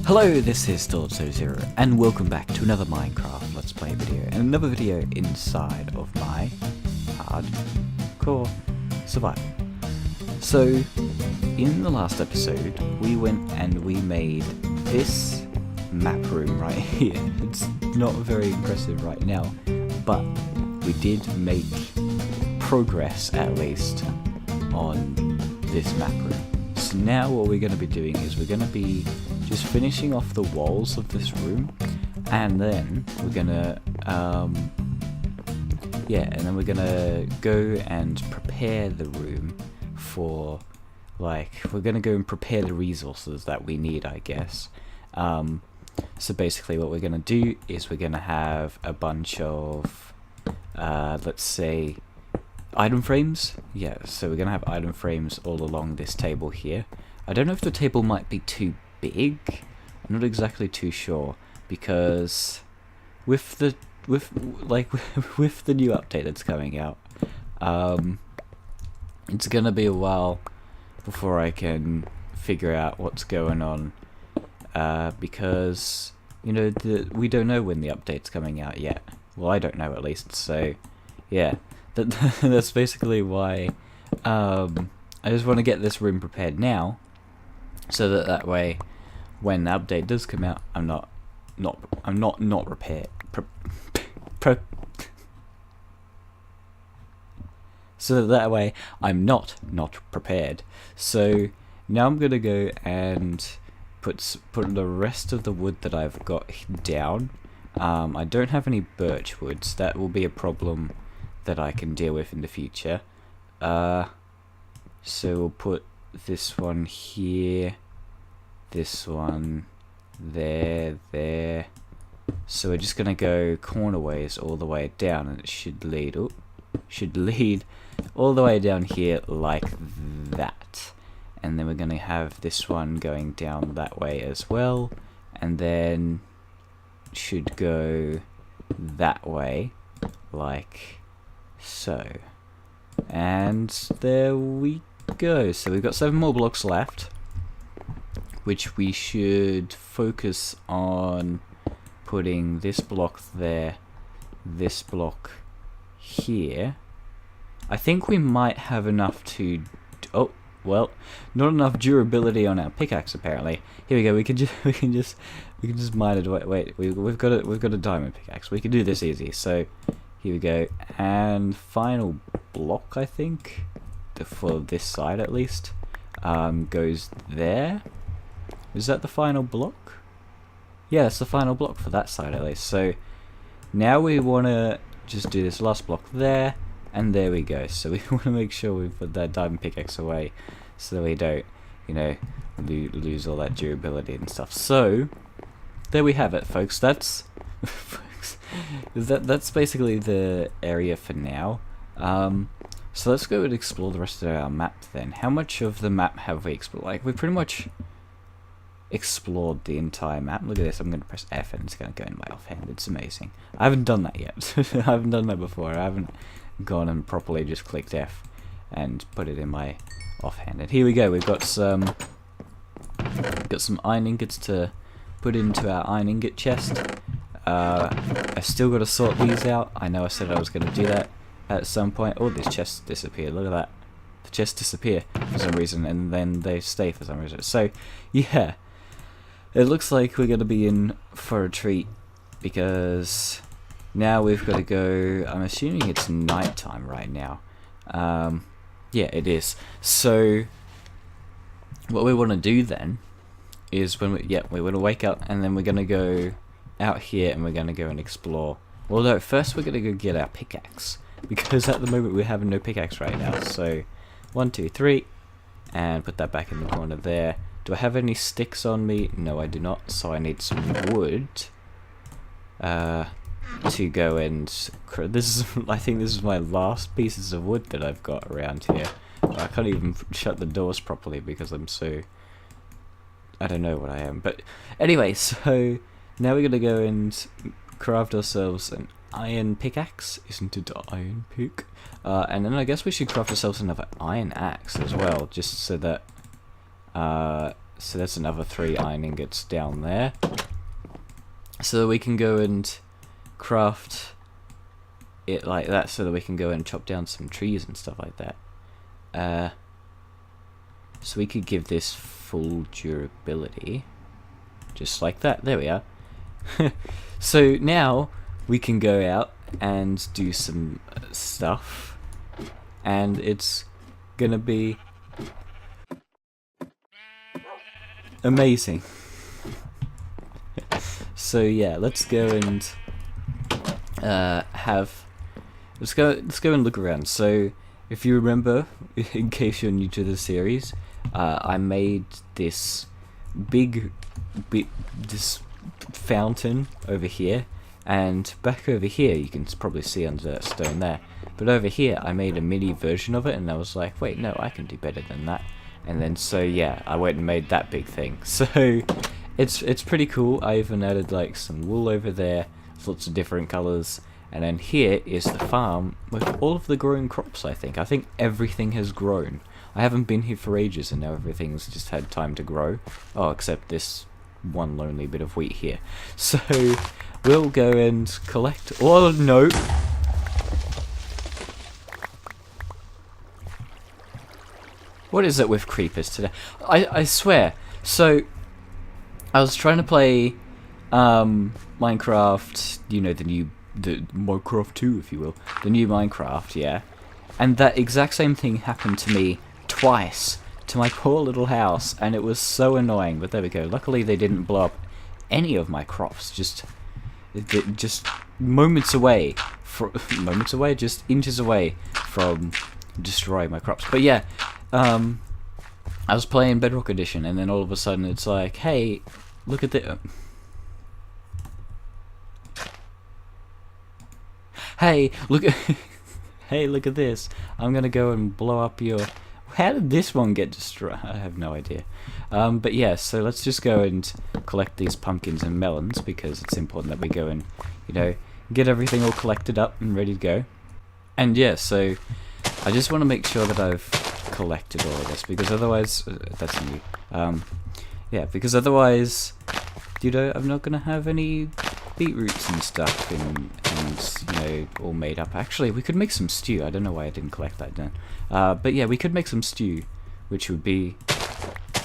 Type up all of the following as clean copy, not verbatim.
Hello, this is Still00 and welcome back to another Minecraft Let's Play video and another video inside of my hardcore survival. So, in the last episode, we went and we made this map room right here. It's not very impressive right now, but we did make progress at least on this map room. So now what we're going to be doing is we're going to be just finishing off the walls of this room, and then we're gonna go and prepare the room for, like, we're gonna go and prepare the resources that we need, I guess. So basically what we're gonna do is we're gonna have a bunch of let's say item frames. Yeah, so we're gonna have item frames all along this table here. I don't know if the table might be too big. I'm not exactly too sure, because with the new update that's coming out, it's gonna be a while before I can figure out what's going on, because you know we don't know when the update's coming out yet. Well, I don't know at least. So yeah, that's basically why I just want to get this room prepared now, so that way when the update does come out, I'm not prepared. So that way I'm not prepared. So now I'm gonna go and put the rest of the wood that I've got down. I don't have any birch woods. That will be a problem that I can deal with in the future. So we'll put this one here, this one there. So we're just gonna go cornerways all the way down, and it should lead all the way down here like that. And then we're gonna have this one going down that way as well, and then should go that way like so. And there we go. So we've got 7 more blocks left, which we should focus on putting this block there, this block here. I think we might have enough to... oh, well, not enough durability on our pickaxe apparently. Here we go. We can just mine it. Wait, we've got a diamond pickaxe. We can do this easy. So here we go. And final block, I think, for this side at least, goes there. Is that the final block? Yeah, that's the final block for that side at least. So now we want to just do this last block there, and there we go. So we want to make sure we put that diamond pickaxe away, so that we don't, you know, lose all that durability and stuff. So there we have it, folks. That's that's basically the area for now. So let's go and explore the rest of our map then. How much of the map have we explored? Like, we pretty much explored the entire map. Look at this. I'm going to press F and it's going to go in my offhand. It's amazing. I haven't done that yet. I haven't done that before. I haven't gone and properly just clicked F and put it in my offhand. And here we go. We've got some iron ingots to put into our iron ingot chest. I still got to sort these out. I know I said I was going to do that at some point. Oh, this chest disappeared. Look at that. The chests disappear for some reason, and then they stay for some reason. So yeah, it looks like we're going to be in for a treat, because now we've got to go... I'm assuming it's nighttime right now. Yeah, it is. So what we want to do then is we want to wake up, and then we're going to go out here and we're going to go and explore. Although first we're going to go get our pickaxe, because at the moment we have no pickaxe right now. So 1, 2, 3, and put that back in the corner there. Do I have any sticks on me? No, I do not. So I need some wood to go and... this is... I think this is my last pieces of wood that I've got around here. I can't even shut the doors properly because I'm so... I don't know what I am. But anyway, so now we're going to go and craft ourselves an iron pickaxe. Isn't it iron pick? And then I guess we should craft ourselves another iron axe as well, just so that So that's another 3 iron ingots down there. So that we can go and craft it like that, so that we can go and chop down some trees and stuff like that. So we could give this full durability. Just like that. There we are. So now we can go out and do some stuff. And it's gonna be amazing. So yeah, let's go and let's go and look around. So if you remember, in case you're new to the series, I made this this fountain over here, and back over here you can probably see under that stone there, but over here I made a mini version of it, and I was like, wait, no, I can do better than that. And then so yeah, I went and made that big thing. So it's pretty cool. I even added like some wool over there, lots of different colors. And then here is the farm with all of the grown crops. I think everything has grown. I haven't been here for ages, and now everything's just had time to grow. Oh, except this one lonely bit of wheat here. So we'll go and collect. Oh no! What is it with creepers today? I swear. So I was trying to play Minecraft. You know, the Minecraft 2, if you will, the new Minecraft, yeah. And that exact same thing happened to me twice, to my poor little house, and it was so annoying. But there we go. Luckily, they didn't blow up any of my crops. Just moments away, just inches away from destroying my crops. But yeah, I was playing Bedrock Edition, and then all of a sudden it's like, hey, look at this. Hey, look at hey, look at this. I'm gonna go and blow up your... How did this one get destroyed? I have no idea. But yeah, so let's just go and collect these pumpkins and melons, because it's important that we go and, you know, get everything all collected up and ready to go. And yeah, so I just want to make sure that I've collected all of this, because otherwise... that's new. Yeah, because otherwise, you know, I'm not gonna have any beetroots and stuff and you know, all made up. Actually, we could make some stew. I don't know why I didn't collect that then. But yeah, we could make some stew, which would be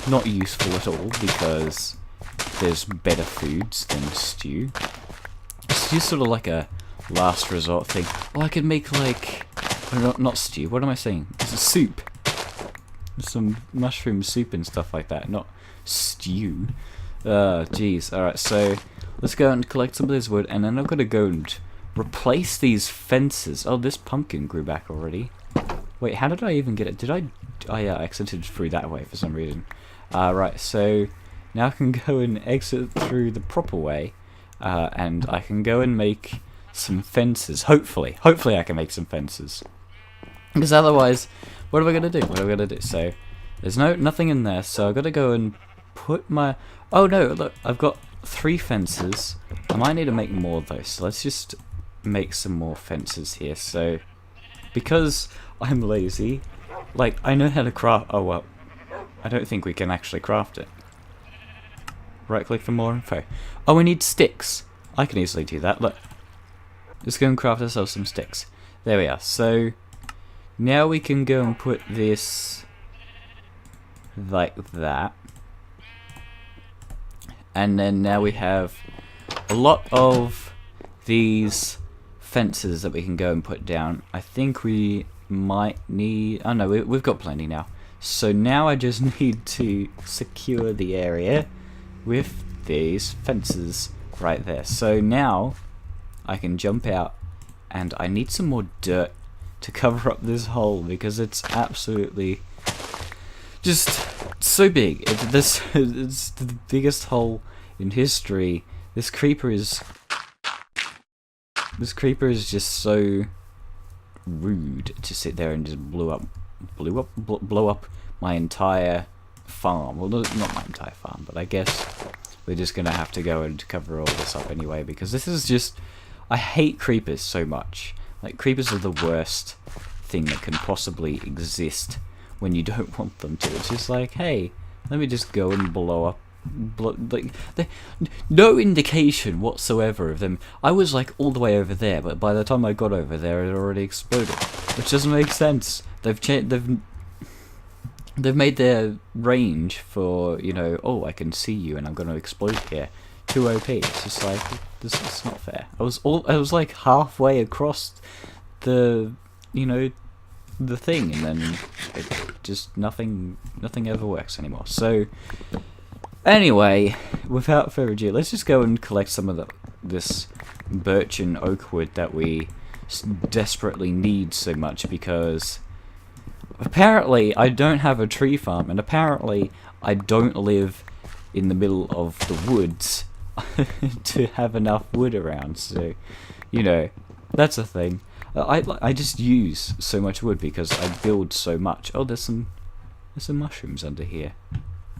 not useful at all, because there's better foods than stew. Stew's sort of like a last resort thing. Oh, I could make like... not stew, what am I saying? It's a soup. Some mushroom soup and stuff like that, not stew. Jeez. Alright, so let's go and collect some of this wood, and then I'm gonna go and replace these fences. Oh, this pumpkin grew back already. Wait, how did I even get it? Did I... Oh yeah, I exited through that way for some reason. Right, so now I can go and exit through the proper way, and I can go and make some fences. Hopefully I can make some fences. Because otherwise, what am I gonna do? So there's nothing in there, so I've got to go and put my... Oh no, look, I've got 3 fences. I might need to make more though, so let's just make some more fences here. So because I'm lazy, like, I know how to craft... Oh well, I don't think we can actually craft it. Right click for more info. Oh, we need sticks. I can easily do that. Look, let's go and craft ourselves some sticks. There we are. So now we can go and put this like that. And then now we have a lot of these fences that we can go and put down. I think we might need... Oh no, we've got plenty now. So now I just need to secure the area with these fences right there. So now I can jump out, and I need some more dirt to cover up this hole, because it's absolutely just so big. It's the biggest hole in history. This creeper is just so rude to sit there and just blow up my entire farm. Well, not my entire farm, but I guess we're just gonna have to go and cover all this up anyway, because this is just... I hate creepers so much. Like, creepers are the worst thing that can possibly exist when you don't want them to. It's just like, hey, Let me just go and blow up. No indication whatsoever of them. I was like all the way over there, but by the time I got over there, it had already exploded, which doesn't make sense. They've made their range for, you know, oh, I can see you and I'm going to explode here. Too OP. It's just like, this is not fair. I was like halfway across the, you know, the thing, and then it just nothing ever works anymore. So anyway, without further ado, let's just go and collect some of this birch and oak wood that we desperately need so much, because apparently I don't have a tree farm, and apparently I don't live in the middle of the woods to have enough wood around. So, you know, that's a thing. I just use so much wood because I build so much. Oh, there's some mushrooms under here.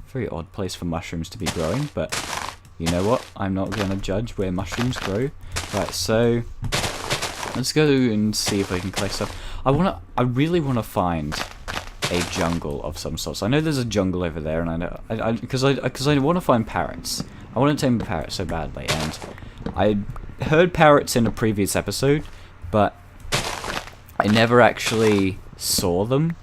Very odd place for mushrooms to be growing, but you know what? I'm not going to judge where mushrooms grow. Right, so let's go and see if I can collect stuff. I really want to find a jungle of some sort. So I know there's a jungle over there, and I know because I want to find parrots. I want to tame a parrot so badly, and I heard parrots in a previous episode, but I never actually saw them.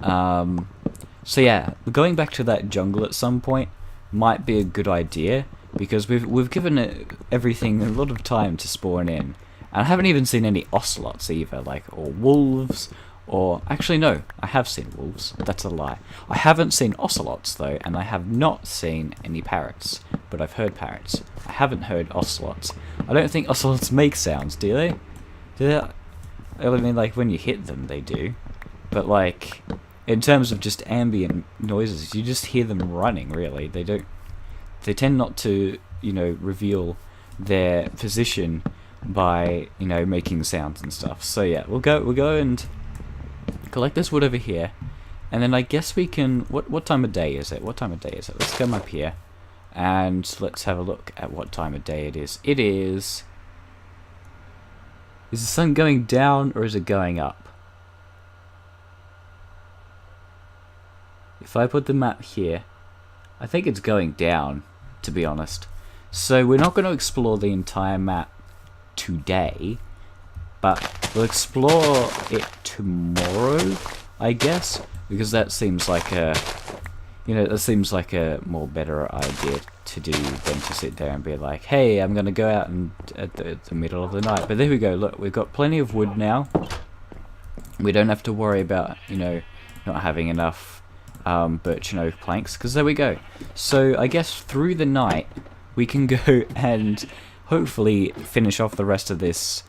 So yeah, going back to that jungle at some point might be a good idea, because we've given everything a lot of time to spawn in, and I haven't even seen any ocelots either, like, or wolves, or actually no, I have seen wolves. That's a lie. I haven't seen ocelots though, and I have not seen any parrots, but I've heard parrots. I haven't heard ocelots. I don't think ocelots make sounds, do they? Do they? I mean, like, when you hit them, they do. But, like, in terms of just ambient noises, you just hear them running, really. They don't... They tend not to, you know, reveal their position by, you know, making sounds and stuff. So, yeah, we'll go and collect this wood over here. And then I guess we can... What time of day is it? What time of day is it? Let's come up here. And let's have a look at what time of day it is. It is... Is the sun going down or is it going up? If I put the map here, I think it's going down, to be honest. So we're not going to explore the entire map today, but we'll explore it tomorrow, I guess, because that seems like a, you know, that seems like a more better idea to do than to sit there and be like, hey, I'm going to go out and at the middle of the night. But there we go. Look, we've got plenty of wood now. We don't have to worry about, you know, not having enough birch and oak planks, because there we go. So I guess through the night we can go and hopefully finish off the rest of this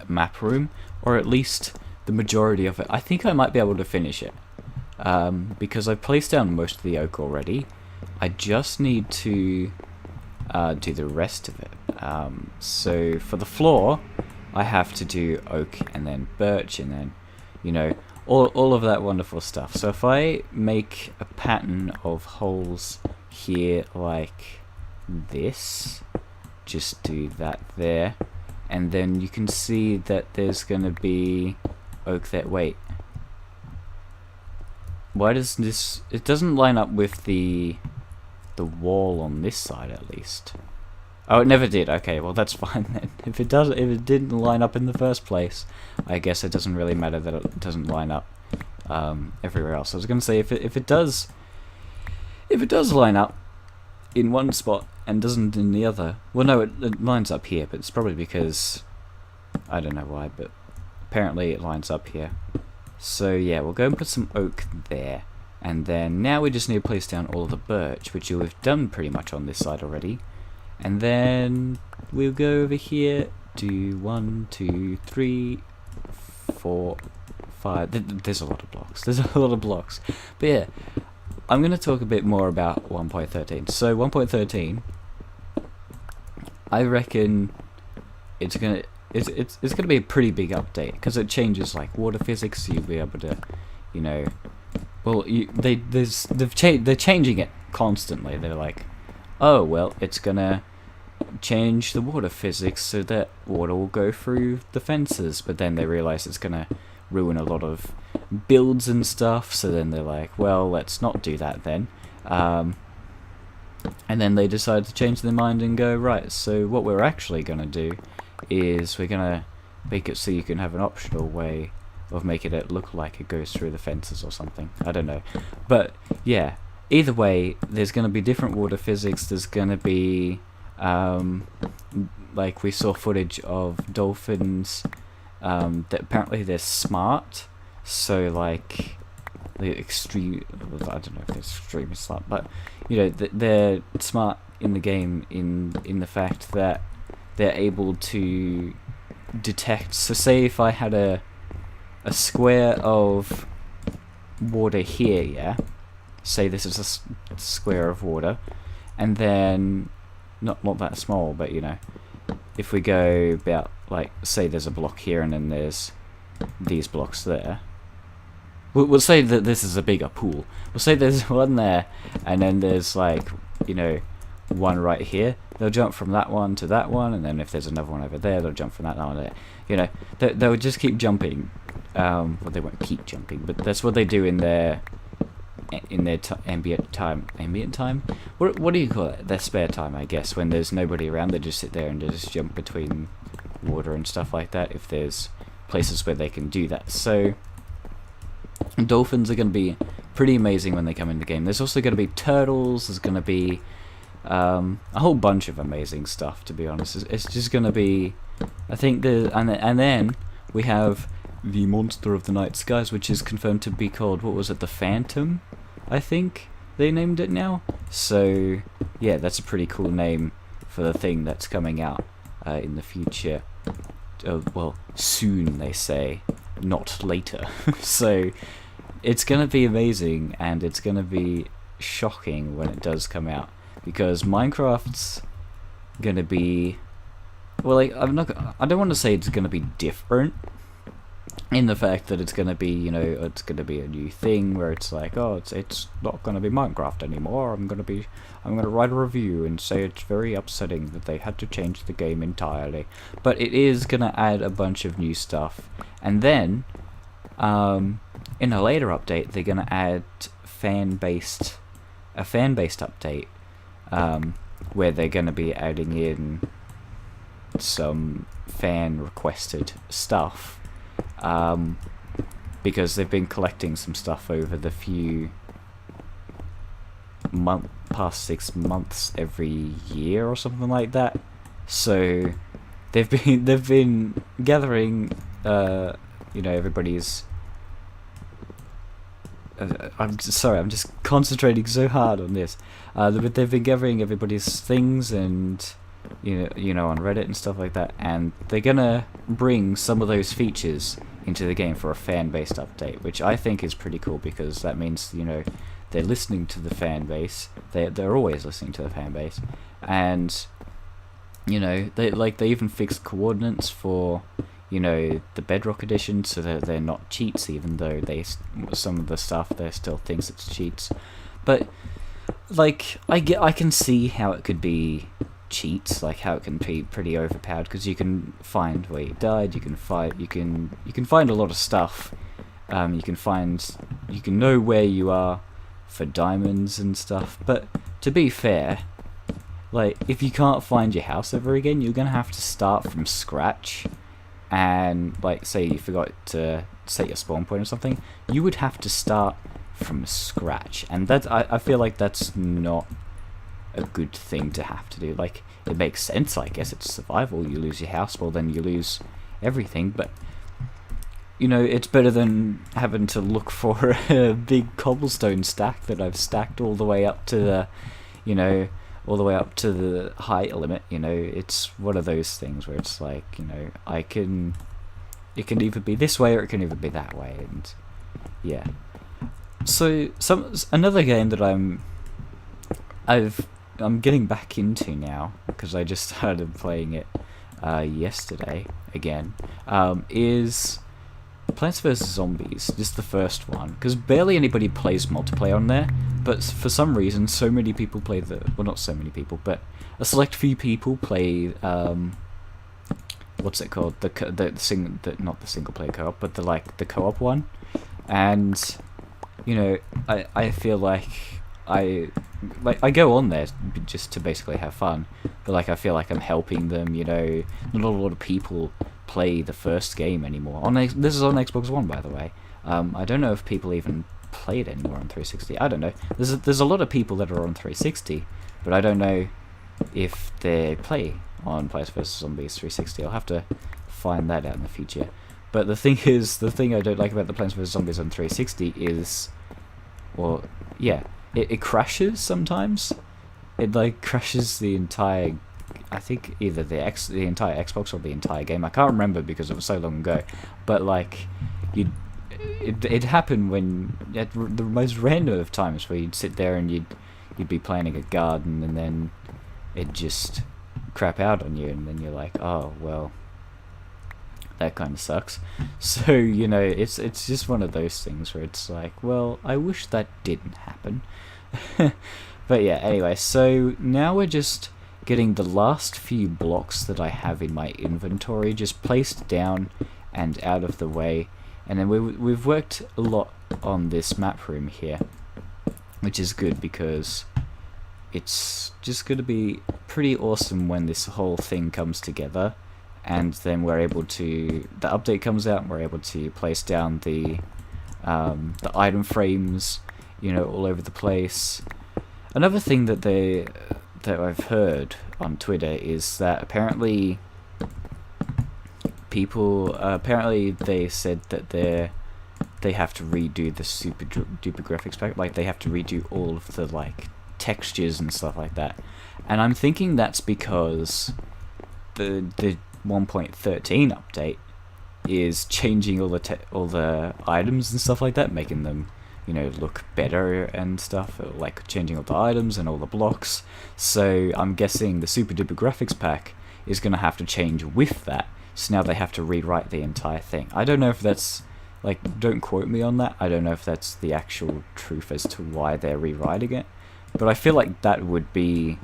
map room, or at least the majority of it. I think I might be able to finish it. Because I've placed down most of the oak already. I just need to do the rest of it. So for the floor, I have to do oak and then birch and then, you know, all of that wonderful stuff. So if I make a pattern of holes here like this, just do that there, and then you can see that there's going to be oak that, wait. Why does this... It doesn't line up with the wall on this side, at least. Oh, it never did. Okay, well that's fine then. If it didn't line up in the first place, I guess it doesn't really matter that it doesn't line up everywhere else. I was going to say, if it does line up in one spot and doesn't in the other... Well, no, it lines up here, but it's probably because... I don't know why, but apparently it lines up here. So yeah, we'll go and put some oak there, and then now we just need to place down all of the birch, which you'll have done pretty much on this side already. And then we'll go over here, do 1, 2, 3, 4, 5. There's a lot of blocks. There's a lot of blocks. But yeah, I'm going to talk a bit more about 1.13. So 1.13, I reckon it's going to be a pretty big update, because it changes like water physics. So you'll be able to, you know, well, they're changing it constantly. They're like, oh well, it's gonna change the water physics so that water will go through the fences, but then they realize it's gonna ruin a lot of builds and stuff. So then they're like, well, let's not do that then. And then they decide to change their mind and go, right, so what we're actually going to do is we're going to make it so you can have an optional way of making it look like it goes through the fences or something. I don't know. But, yeah, either way, there's going to be different water physics. There's going to be, like, we saw footage of dolphins that apparently they're smart. So, like, the extreme, I don't know if they're extremely smart, but, you know, they're smart in the game in the fact that they're able to detect. So say if I had a square of water here, yeah, say this is a square of water, and then not that small, but you know, if we go about, like, say there's a block here and then there's these blocks there. We'll say that this is a bigger pool. We'll say there's one there, and then there's, like, you know, one right here. They'll jump from that one to that one, and then if there's another one over there, they'll jump from that one to there. You know, they'll just keep jumping. Well, they won't keep jumping, but that's what they do in their ambient time. Ambient time? What do you call it? Their spare time, I guess. When there's nobody around, they just sit there and just jump between water and stuff like that. If there's places where they can do that, so. Dolphins are going to be pretty amazing when they come in the game. There's also going to be turtles. There's going to be a whole bunch of amazing stuff. To be honest, it's just going to be. I think and then we have the monster of the night skies, which is confirmed to be called, what was it, the Phantom? I think they named it now. So yeah, that's a pretty cool name for the thing that's coming out in the future. Well, soon they say. Not later. So it's gonna be amazing, and it's gonna be shocking when it does come out, because Minecraft's gonna be, well, like, I don't want to say it's gonna be different in the fact that it's gonna be, you know, it's gonna be a new thing where it's like, oh, it's not gonna be Minecraft anymore. I'm gonna write a review and say it's very upsetting that they had to change the game entirely. But it is gonna add a bunch of new stuff, and then in a later update they're gonna add a fan-based update where they're gonna be adding in some fan requested stuff. Because they've been collecting some stuff over the past 6 months every year or something like that. So they've been gathering, you know, everybody's. I'm just concentrating so hard on this. But they've been gathering everybody's things and. You know, on Reddit and stuff like that, and they're gonna bring some of those features into the game for a fan-based update, which I think is pretty cool, because that means, you know, they're listening to the fan base. They're always listening to the fan base, and you know, they even fixed coordinates for, you know, the Bedrock edition, so that they're not cheats, even though some of the stuff there still thinks it's cheats. But like, I can see how it could be cheats, like how it can be pretty overpowered, because you can find where you died, you can find a lot of stuff. You can know where you are for diamonds and stuff. But to be fair, like, if you can't find your house ever again, you're gonna have to start from scratch. And like, say you forgot to set your spawn point or something, you would have to start from scratch, and that's, I feel like that's not a good thing to have to do. Like, it makes sense, I guess, it's survival. You lose your house, well then you lose everything, but you know, it's better than having to look for a big cobblestone stack that I've stacked all the way up to the, you know, all the way up to the height limit. You know, it's one of those things where it's like, you know, it can either be this way or it can either be that way, and yeah. So another game that I'm getting back into now, because I just started playing it yesterday again, is Plants vs Zombies. Just the first one, because barely anybody plays multiplayer on there, but for some reason so many people play well, not so many people, but a select few people play what's it called, not the single player co-op, but the co-op one. and you know, I feel like I go on there just to basically have fun, but like I feel like I'm helping them. You know, not a lot of people play the first game anymore. This is on Xbox One, by the way. I don't know if people even play it anymore on 360. I don't know. There's a lot of people that are on 360, but I don't know if they play on Plants vs Zombies 360. I'll have to find that out in the future. But the thing is, the thing I don't like about the Plants vs Zombies on 360 is, well, yeah, it crashes sometimes. It like crashes the entire, I think either the entire Xbox or the entire game. I can't remember because it was so long ago. But like, it happened when at the most random of times where you'd sit there and you'd be planting a garden and then it just crap out on you, and then you're like, oh well, that kind of sucks. So you know, it's just one of those things where it's like, well, I wish that didn't happen. But yeah, anyway, so now we're just getting the last few blocks that I have in my inventory just placed down and out of the way, and then we've worked a lot on this map room here, which is good because it's just going to be pretty awesome when this whole thing comes together, and then we're able to, the update comes out and we're able to place down the item frames, you know, all over the place. Another thing that I've heard on Twitter is that apparently they said that they have to redo the super duper graphics pack, like they have to redo all of the like textures and stuff like that, and I'm thinking that's because the 1.13 update is changing all the items and stuff like that, making them, you know, look better and stuff, like changing all the items and all the blocks. So I'm guessing the super duper graphics pack is going to have to change with that, so now they have to rewrite the entire thing. I don't know if that's, like, don't quote me on that, I don't know if that's the actual truth as to why they're rewriting it, but I feel like that would be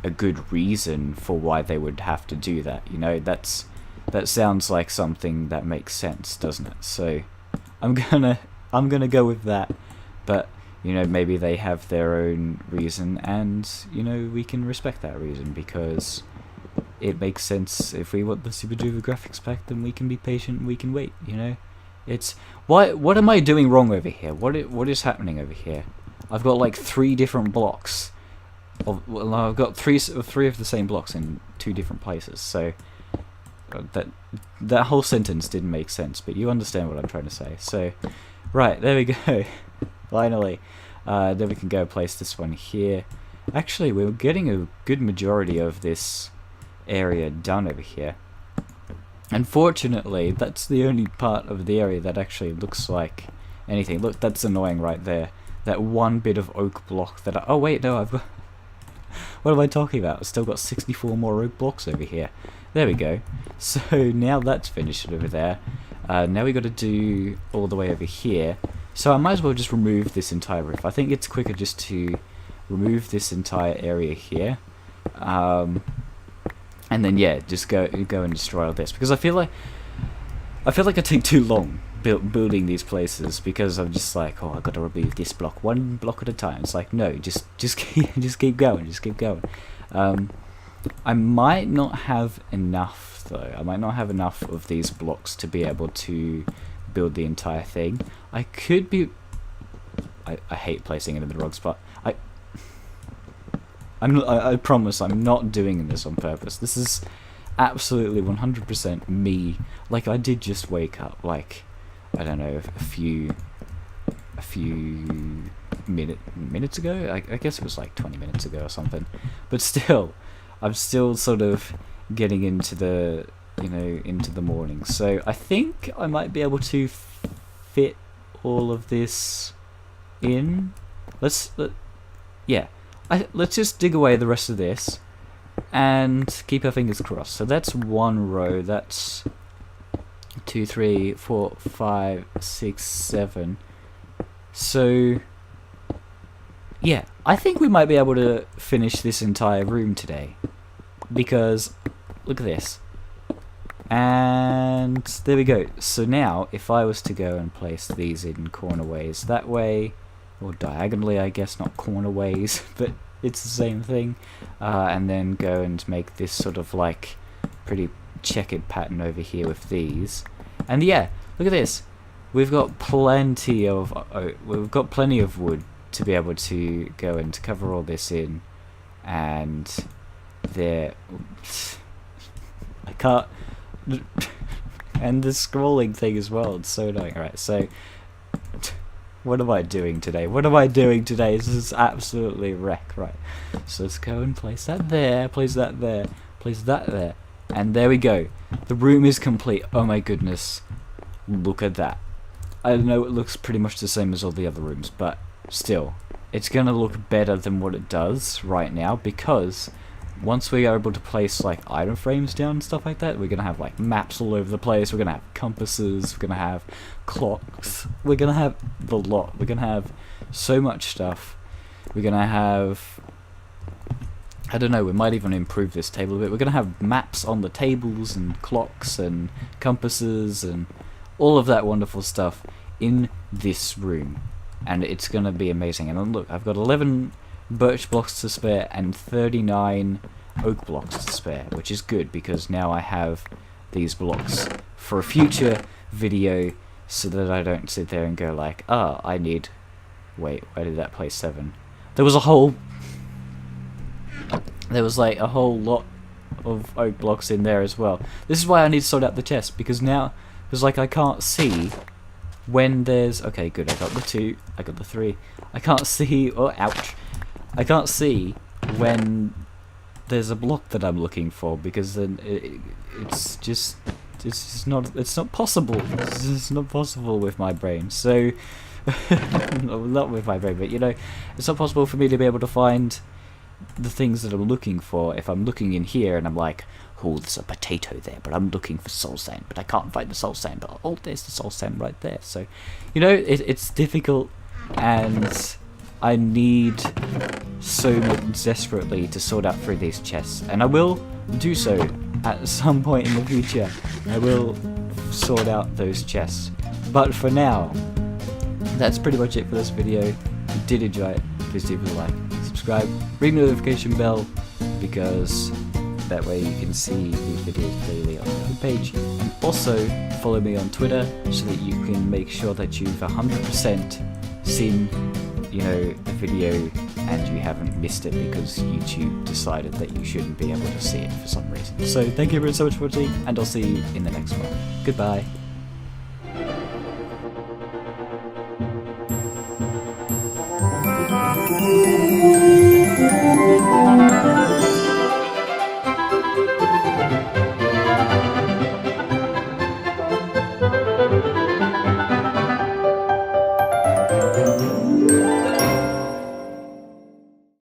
a good reason for why they would have to do that. You know, that sounds like something that makes sense, doesn't it? So I'm gonna go with that, but you know, maybe they have their own reason, and you know, we can respect that reason because it makes sense. If we want the super duper graphics pack, then we can be patient and we can wait. You know, it's what am I doing wrong over here? What is happening over here? I've got like 3 different blocks. Well, I've got three of the same blocks in 2 different places. So that whole sentence didn't make sense, but you understand what I'm trying to say. So, right, there we go. Finally, then we can go place this one here. Actually, we're getting a good majority of this area done over here. Unfortunately, that's the only part of the area that actually looks like anything. Look, that's annoying right there. That one bit of oak block that oh wait, no, I've got what am I talking about? I've still got 64 more oak blocks over here. There we go. So now that's finished over there. Now we got to do all the way over here. So I might as well just remove this entire roof. I think it's quicker just to remove this entire area here. And then yeah, just go and destroy all this, because I feel like I take too long building these places, because I'm just like, oh, I got to remove this block one block at a time. It's like, no, just keep going. I might not have enough though. I might not have enough of these blocks to be able to build the entire thing. I could be. I hate placing it in the wrong spot. I promise I'm not doing this on purpose. This is absolutely 100% me. Like, I did just wake up, like, I don't know, a few minutes ago. I guess it was like 20 minutes ago or something. But still, I'm still sort of getting into the, you know, into the morning. So I think I might be able to fit all of this in. Let's just dig away the rest of this and keep our fingers crossed. So that's one row. That's 2, 3, 4, 5, 6, 7. So yeah, I think we might be able to finish this entire room today, because look at this. And there we go. So now, if I was to go and place these in corner ways that way, or diagonally, I guess, not corner ways, but it's the same thing, and then go and make this sort of like pretty checkered pattern over here with these. And yeah, look at this. We've got plenty of wood to be able to go and cover all this in, and there. I can't. And the scrolling thing as well. It's so annoying. Alright, so what am I doing today? What am I doing today? This is absolutely wreck. Right. So let's go and place that there. Place that there. Place that there. And there we go. The room is complete. Oh my goodness. Look at that. I know it looks pretty much the same as all the other rooms, but still, it's gonna look better than what it does right now, because once we are able to place like item frames down and stuff like that, we're gonna have like maps all over the place, we're gonna have compasses, we're gonna have clocks, we're gonna have the lot, we're gonna have so much stuff, we're gonna have, I don't know, we might even improve this table a bit, we're gonna have maps on the tables and clocks and compasses and all of that wonderful stuff in this room, and it's gonna be amazing. And look, I've got 11 birch blocks to spare and 39 oak blocks to spare, which is good because now I have these blocks for a future video, so that I don't sit there and go like, I need, wait, where did that place 7? There was like a whole lot of oak blocks in there as well. This is why I need to sort out the chest, because now there's like, I can't see when there's, okay good, I got the 2, I got the 3, I can't see, oh ouch, I can't see when there's a block that I'm looking for, because then it's just not possible. It's just not possible with my brain. So not with my brain, but you know, it's not possible for me to be able to find the things that I'm looking for if I'm looking in here and I'm like, oh, there's a potato there, but I'm looking for soul sand, but I can't find the soul sand, but oh, there's the soul sand right there. So, you know, it's difficult, and I need so desperately to sort out through these chests, and I will do so at some point in the future. I will sort out those chests, but for now, that's pretty much it for this video. If you did enjoy it, please leave a like, subscribe, ring the notification bell, because that way you can see these videos clearly on the homepage. And also follow me on Twitter so that you can make sure that you've 100% seen, you know, the video and you haven't missed it because YouTube decided that you shouldn't be able to see it for some reason. So thank you very so much for watching, and I'll see you in the next one. Goodbye.